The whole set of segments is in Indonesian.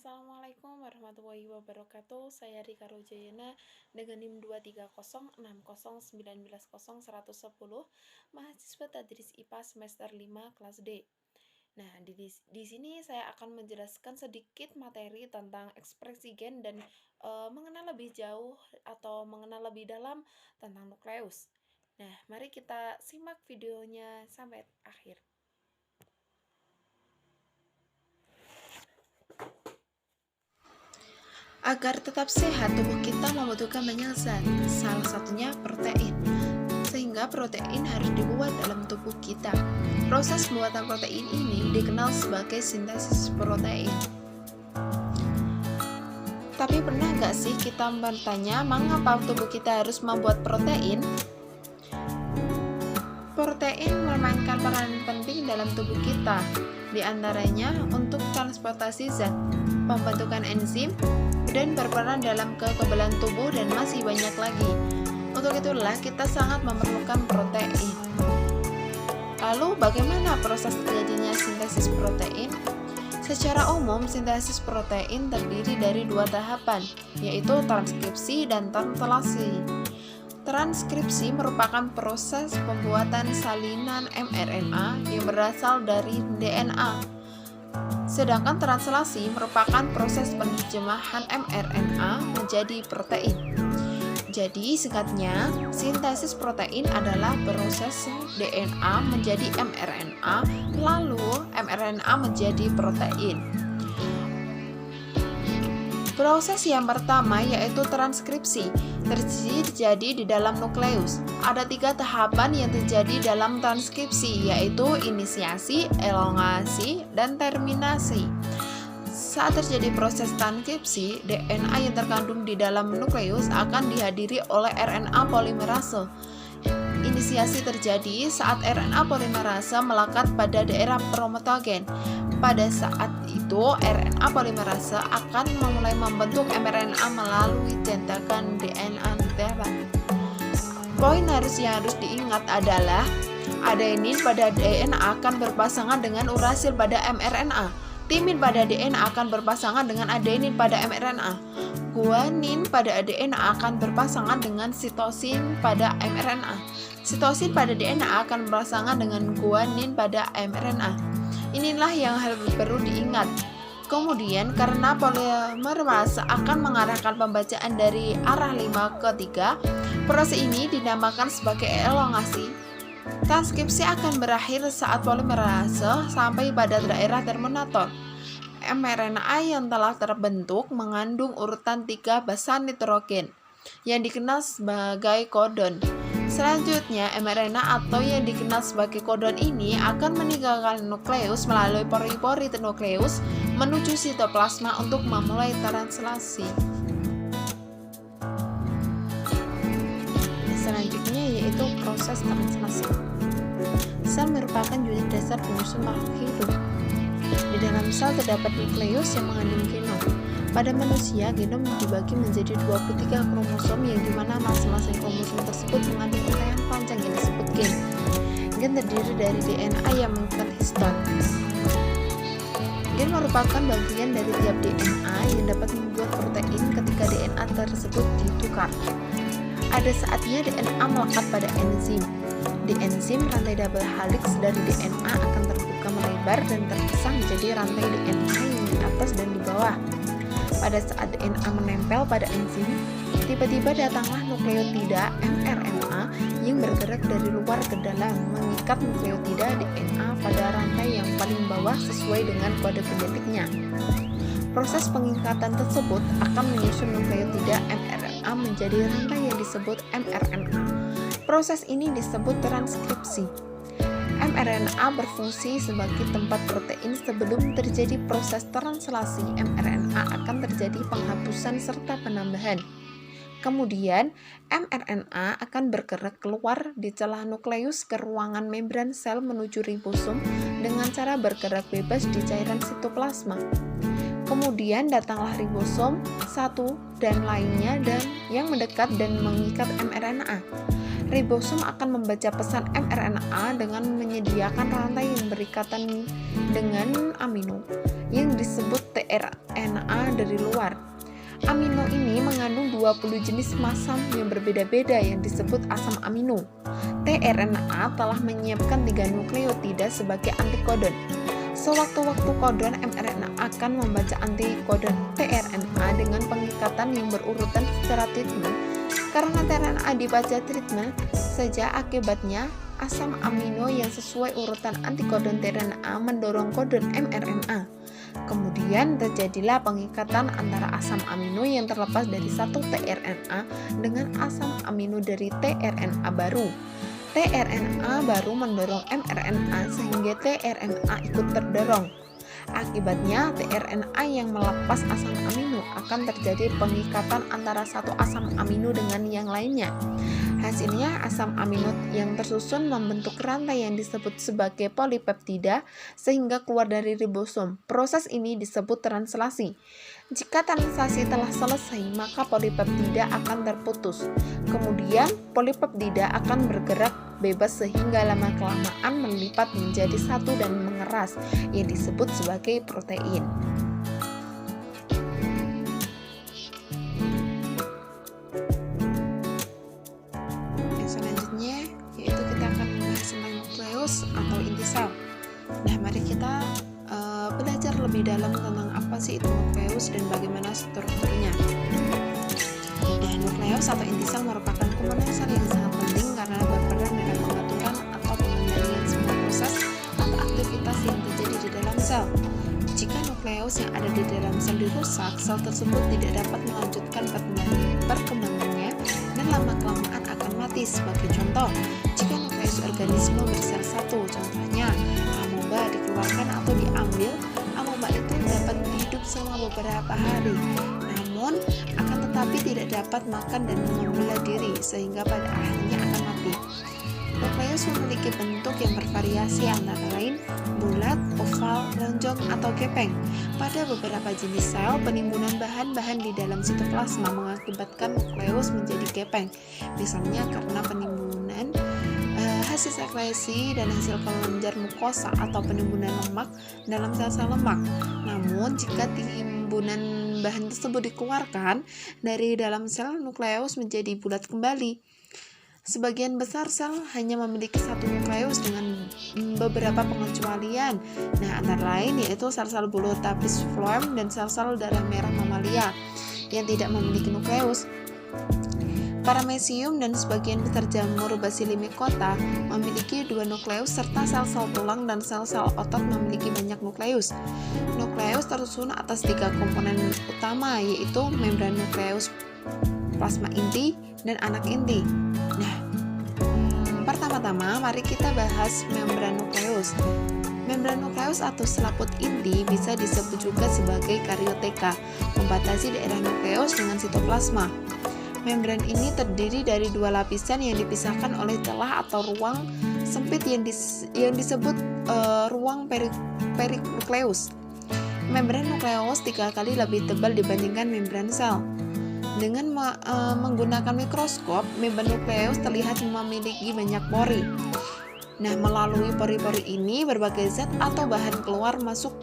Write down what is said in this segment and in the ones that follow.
Assalamualaikum warahmatullahi wabarakatuh. Saya Rika Rojayana dengan NIM 23060919110, mahasiswa Tadris IPA semester 5 kelas D. Nah, di sini saya akan menjelaskan sedikit materi tentang ekspresi gen dan mengenal lebih jauh atau mengenal lebih dalam tentang nukleus. Nah, mari kita simak videonya sampai akhir. Agar tetap sehat, tubuh kita membutuhkan banyak zat, salah satunya protein. Sehingga protein harus dibuat dalam tubuh kita. Proses pembuatan protein ini dikenal sebagai sintesis protein. Tapi pernah nggak sih kita bertanya, mengapa tubuh kita harus membuat protein? Protein memainkan peran penting dalam tubuh kita, di antaranya untuk transportasi zat, pembentukan enzim, dan berperan dalam kekebalan tubuh dan masih banyak lagi. Untuk itulah kita sangat memerlukan protein. Lalu bagaimana proses terjadinya sintesis protein? Secara umum, sintesis protein terdiri dari dua tahapan, yaitu transkripsi dan translasi. Transkripsi merupakan proses pembuatan salinan mRNA yang berasal dari DNA. Sedangkan translasi merupakan proses penerjemahan mRNA menjadi protein. Jadi singkatnya, sintesis protein adalah proses DNA menjadi mRNA, lalu mRNA menjadi protein. Proses yang pertama yaitu transkripsi, terjadi di dalam nukleus. Ada 3 tahapan yang terjadi dalam transkripsi, yaitu inisiasi, elongasi, dan terminasi. Saat terjadi proses transkripsi, DNA yang terkandung di dalam nukleus akan dihadiri oleh RNA polimerase. Inisiasi terjadi saat RNA polimerase melekat pada daerah kromatogen. Pada saat itu, RNA polimerase akan memulai membentuk mRNA melalui cetakan DNA nukleat. Poin yang harus diingat adalah adenin pada DNA akan berpasangan dengan urasil pada mRNA. Timin pada DNA akan berpasangan dengan adenin pada mRNA. Guanin pada DNA akan berpasangan dengan sitosin pada mRNA. Sitosin pada DNA akan berpasangan dengan guanin pada mRNA. Inilah yang perlu diingat. Kemudian karena polimerase akan mengarahkan pembacaan dari arah 5 ke 3, proses ini dinamakan sebagai elongasi. Transkripsi akan berakhir saat polimerase sampai pada daerah terminator. mRNA yang telah terbentuk mengandung urutan 3 basa nitrogen yang dikenal sebagai kodon. Selanjutnya, mRNA atau yang dikenal sebagai kodon ini akan meninggalkan nukleus melalui pori-pori nukleus menuju sitoplasma untuk memulai translasi. Selanjutnya yaitu proses translasi. Sel merupakan unit dasar penyusun makhluk hidup. Di dalam sel terdapat nukleus yang mengandung genom. Pada manusia, genom dibagi menjadi 23 kromosom yang dimana masing-masing kromosom tersebut mengandung uraian panjang yang disebut gen. Gen terdiri dari DNA yang mengikat histon. Gen merupakan bagian dari tiap DNA yang dapat membuat protein ketika DNA tersebut ditukar. Ada saatnya DNA melekat pada enzim. Di enzim, rantai double helix dari DNA akan terbuka melebar dan terpisah menjadi rantai DNA yang di atas dan di bawah. Pada saat DNA menempel pada enzim, tiba-tiba datanglah nukleotida mRNA yang bergerak dari luar ke dalam, mengikat nukleotida DNA pada rantai yang paling bawah sesuai dengan kode genetiknya. Proses pengikatan tersebut akan menyusun nukleotida mRNA menjadi rantai yang disebut mRNA. Proses ini disebut transkripsi. mRNA berfungsi sebagai tempat protein sebelum terjadi proses translasi. mRNA akan terjadi penghapusan serta penambahan. Kemudian, mRNA akan bergerak keluar di celah nukleus ke ruangan membran sel menuju ribosom dengan cara bergerak bebas di cairan sitoplasma. Kemudian datanglah ribosom satu dan lainnya dan yang mendekat dan mengikat mRNA. Ribosom akan membaca pesan mRNA dengan menyediakan rantai yang berikatan dengan amino yang disebut tRNA. tRNA dari luar. Amino ini mengandung 20 jenis masam yang berbeda-beda yang disebut asam amino. tRNA telah menyiapkan 3 nukleotida sebagai antikodon. Sewaktu-waktu kodon mRNA akan membaca antikodon tRNA dengan pengikatan yang berurutan secara treatment. Karena tRNA dibaca treatment saja, akibatnya asam amino yang sesuai urutan antikodon tRNA mendorong kodon mRNA. Kemudian terjadilah pengikatan antara asam amino yang terlepas dari satu tRNA dengan asam amino dari tRNA baru. tRNA baru mendorong mRNA sehingga tRNA ikut terdorong. Akibatnya tRNA yang melepas asam amino akan terjadi pengikatan antara satu asam amino dengan yang lainnya. Hasilnya asam amino yang tersusun membentuk rantai yang disebut sebagai polipeptida sehingga keluar dari ribosom. Proses ini disebut translasi. Jika translasi telah selesai, maka polipeptida akan terputus. Kemudian polipeptida akan bergerak bebas sehingga lama-kelamaan melipat menjadi satu dan mengeras yang disebut sebagai protein. Selanjutnya yaitu kita akan membahas tentang nukleus atau inti sel. Nah, mari kita belajar lebih dalam tentang apa sih itu nukleus dan bagaimana strukturnya. Nah, nukleus atau inti sel merupakan komponen sel yang sangat penting karena berperan dalam pengaturan atau pengendalian semua proses atau aktivitas yang terjadi di dalam sel. Jika nukleus yang ada di dalam sel dirusak, sel tersebut tidak dapat melanjutkan perkembangannya dan lama-kelamaan akan mati. Sebagai contoh, jika nukleus organisme bersel satu, contohnya amoeba, dikeluarkan atau diambil, amoeba itu dapat hidup selama beberapa hari, namun akan tetapi tidak dapat makan dan membelah diri sehingga pada akhirnya akan mati. Nukleus memiliki bentuk yang bervariasi antara lain bulat, oval, lonjong, atau gepeng. Pada beberapa jenis sel, penimbunan bahan-bahan di dalam sitoplasma mengakibatkan nukleus menjadi gepeng. Misalnya karena penimbunan hasil sekresi dan hasil kelenjar mukosa atau penimbunan lemak dalam sel-sel lemak. Namun, jika timbunan bahan tersebut dikeluarkan dari dalam sel, nukleus menjadi bulat kembali. Sebagian besar sel hanya memiliki satu nukleus dengan beberapa pengecualian. Nah, antara lain yaitu sel-sel bulu tapis phloem dan sel-sel darah merah mamalia yang tidak memiliki nukleus. Paramecium dan sebagian besar jamur Basilimicota memiliki 2 nukleus serta sel-sel tulang dan sel-sel otot memiliki banyak nukleus. Nukleus tersusun atas 3 komponen utama yaitu membran nukleus, plasma inti, dan anak inti. Nah, pertama-tama mari kita bahas membran nukleus. Membran nukleus atau selaput inti bisa disebut juga sebagai karioteka, membatasi daerah nukleus dengan sitoplasma. Membran ini terdiri dari 2 lapisan yang dipisahkan oleh celah atau ruang sempit yang disebut ruang periknukleus. Membran nukleus 3 kali lebih tebal dibandingkan membran sel. Dengan menggunakan mikroskop, membran nukleus terlihat memiliki banyak pori. Nah, melalui pori-pori ini berbagai zat atau bahan keluar masuk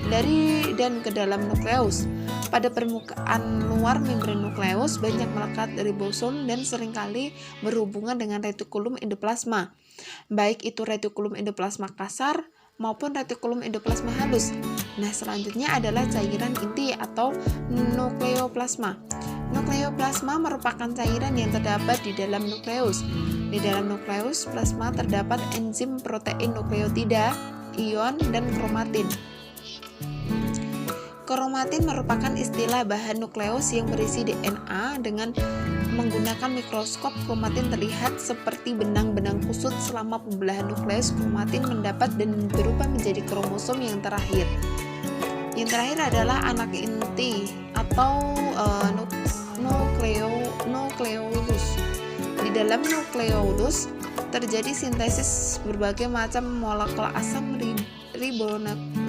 dari dan ke dalam nukleus. Pada permukaan luar membran nukleus banyak melekat ribosom dan seringkali berhubungan dengan retikulum endoplasma, baik itu retikulum endoplasma kasar maupun retikulum endoplasma halus. Nah, selanjutnya adalah cairan inti atau nukleoplasma. Nukleoplasma merupakan cairan yang terdapat di dalam nukleus. Di dalam nukleus plasma terdapat enzim protein nukleotida, ion, dan kromatin. Kromatin merupakan istilah bahan nukleus yang berisi DNA. Dengan menggunakan mikroskop, kromatin terlihat seperti benang-benang kusut. Selama pembelahan nukleus, kromatin mendapat dan berubah menjadi kromosom yang terakhir. Yang terakhir adalah anak inti atau nukleolus. Di dalam nukleolus terjadi sintesis berbagai macam molekul asam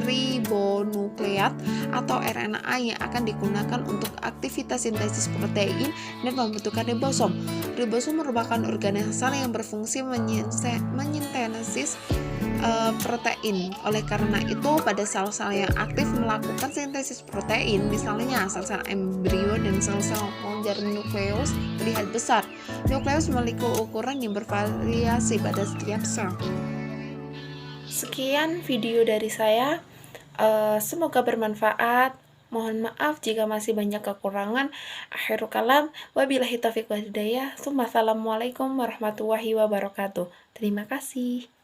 ribonukleat atau RNA yang akan digunakan untuk aktivitas sintesis protein dan pembentukan ribosom. Ribosom merupakan organ sel yang berfungsi menyintesis protein. Oleh karena itu, pada sel-sel yang aktif melakukan sintesis protein, misalnya sel-sel embrio dan sel-sel jaring nukleus, terlihat besar. Nukleus memiliki ukuran yang bervariasi pada setiap sel. Sekian video dari saya. Semoga bermanfaat. Mohon maaf jika masih banyak kekurangan. Akhirul kalam, wabillahi taufiq wal hidayah. Assalamualaikum warahmatullahi wabarakatuh. Terima kasih.